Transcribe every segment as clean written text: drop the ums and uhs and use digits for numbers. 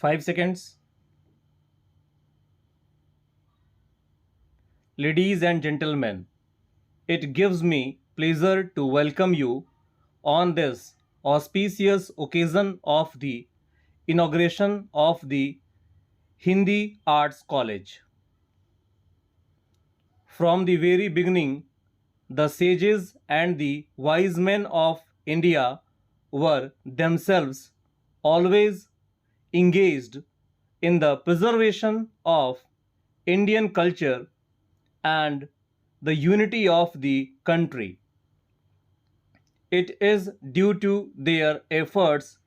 5 seconds. Ladies and gentlemen, it gives me pleasure to welcome you on this auspicious occasion of the inauguration of the Hindi Arts College. From the very beginning, the sages and the wise men of India were themselves always engaged in the preservation of Indian culture and the unity of the country. It is due to their efforts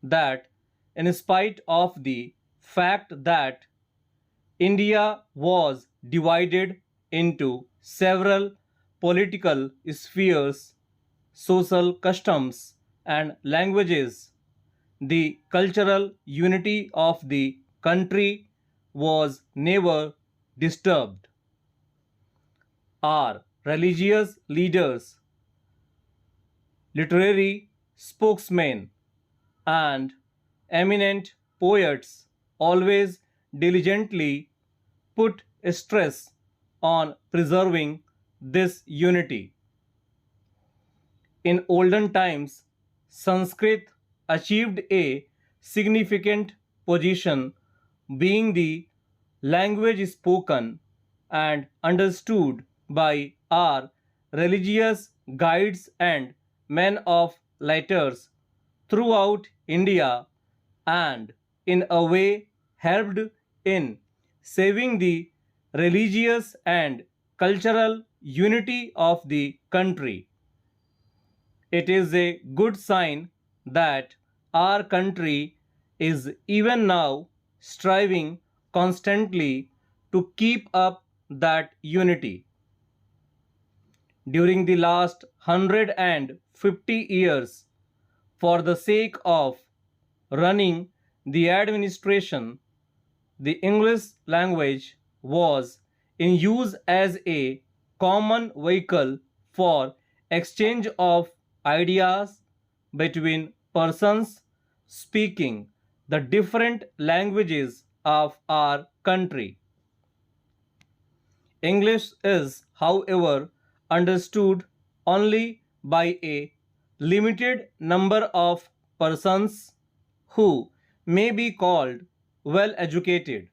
that, in spite of the fact that India was divided into several political spheres, social customs, and languages, the cultural unity of the country was never disturbed. Our religious leaders, literary spokesmen, and eminent poets always diligently put stress on preserving this unity. In olden times, Sanskrit achieved a significant position, being the language spoken and understood by our religious guides and men of letters throughout India, and in a way helped in saving the religious and cultural unity of the country. It is a good sign that our country is even now striving constantly to keep up that unity. During the last 150 years, for the sake of running the administration, the English language was in use as a common vehicle for exchange of ideas between persons speaking the different languages of our country. English is, however, understood only by a limited number of persons who may be called well educated.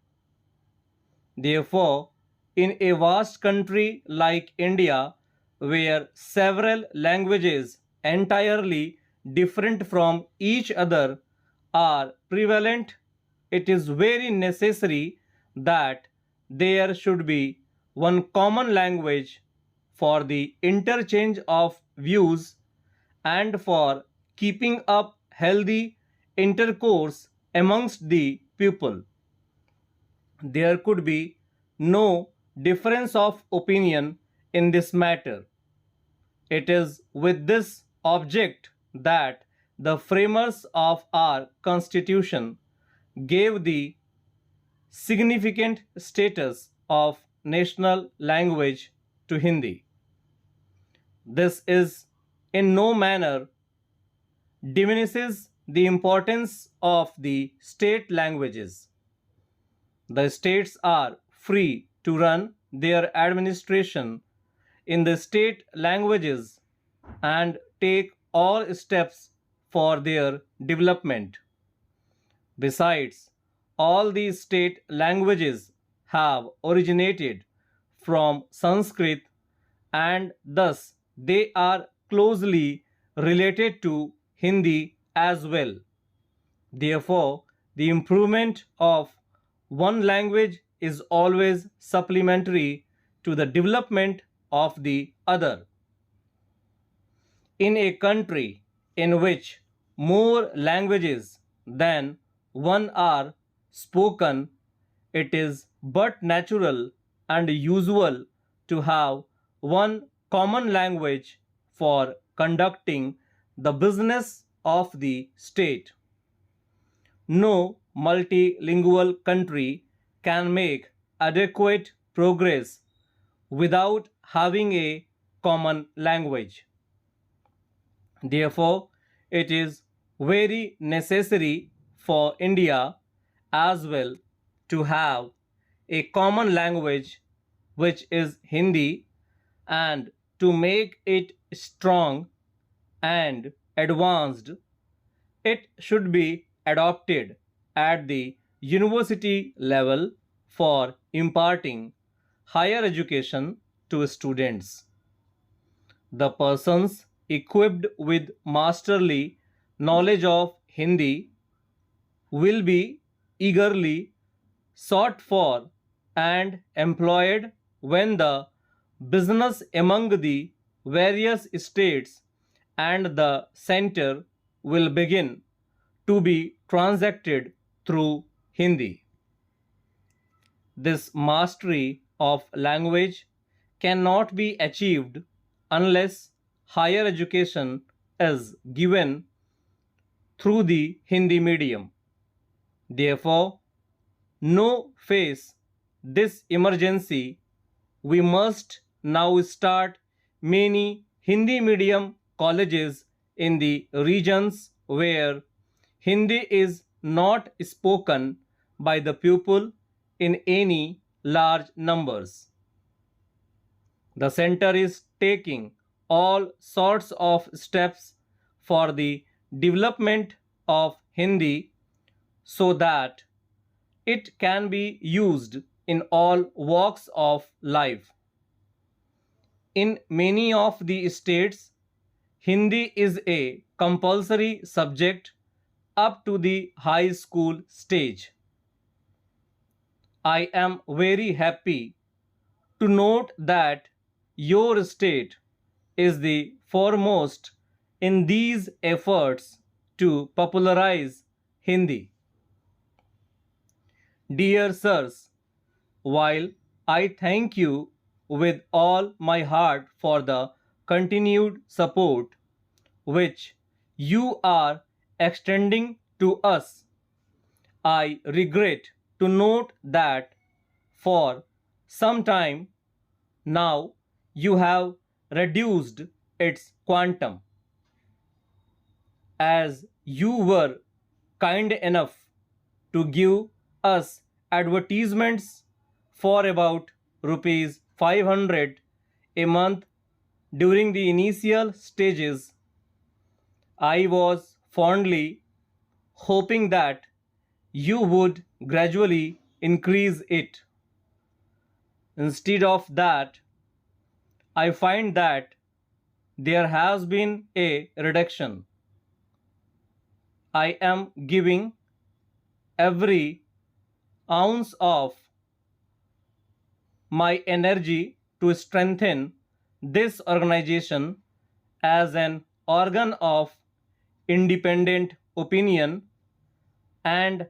Therefore, in a vast country like India, where several languages entirely different from each other are prevalent, it is very necessary that there should be one common language for the interchange of views and for keeping up healthy intercourse amongst the people. There could be no difference of opinion in this matter. It is with this object that the framers of our Constitution gave the significant status of national language to Hindi. This is in no manner diminishes the importance of the state languages. The states are free to run their administration in the state languages and take all steps for their development. Besides, all these state languages have originated from Sanskrit, and thus they are closely related to Hindi as well. Therefore, the improvement of one language is always supplementary to the development of the other. In a country in which more languages than one are spoken, it is but natural and usual to have one common language for conducting the business of the state. No multilingual country can make adequate progress without having a common language. Therefore, it is very necessary for India as well to have a common language, which is Hindi, and to make it strong and advanced, it should be adopted at the university level for imparting higher education to students. The persons equipped with masterly knowledge of Hindi will be eagerly sought for and employed when the business among the various states and the center will begin to be transacted through Hindi. This mastery of language cannot be achieved unless higher education is given through the Hindi medium. Therefore, no face this emergency, we must now start many Hindi medium colleges in the regions where Hindi is not spoken by the pupil in any large numbers. The center is taking all sorts of steps for the development of Hindi so that it can be used in all walks of life. In many of the states, Hindi is a compulsory subject up to the high school stage. I am very happy to note that your state is the foremost in these efforts to popularize Hindi. Dear sirs, while I thank you with all my heart for the continued support which you are extending to us, I regret to note that for some time now you have reduced its quantum. As you were kind enough to give us advertisements for about rupees 500 a month during the initial stages, I was fondly hoping that you would gradually increase it. Instead of that, I find that there has been a reduction. I am giving every ounce of my energy to strengthen this organization as an organ of independent opinion, and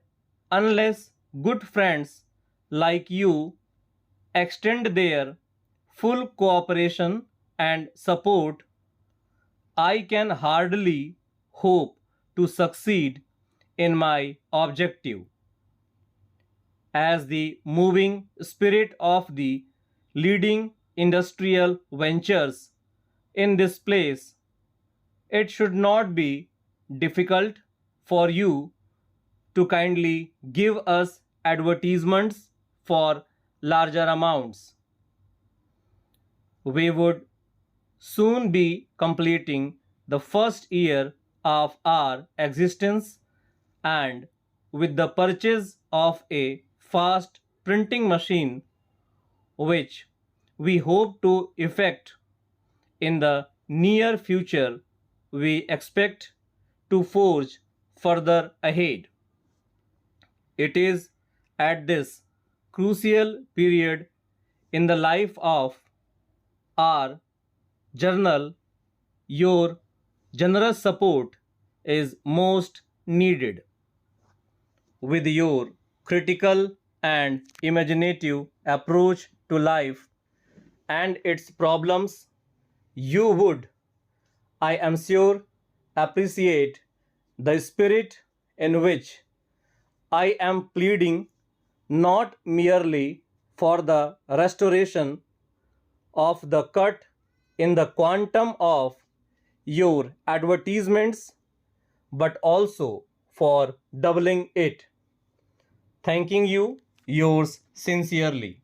unless good friends like you extend their full cooperation and support, I can hardly hope to succeed in my objective. As the moving spirit of the leading industrial ventures in this place, it should not be difficult for you to kindly give us advertisements for larger amounts. We would soon be completing the first year of our existence, and with the purchase of a fast printing machine, which we hope to effect in the near future, we expect to forge further ahead. It is at this crucial period in the life of our journal your generous support is most needed. With your critical and imaginative approach to life and its problems, you would, I am sure, appreciate the spirit in which I am pleading not merely for the restoration of the cut in the quantum of your advertisements, but also for doubling it. Thanking you, yours sincerely.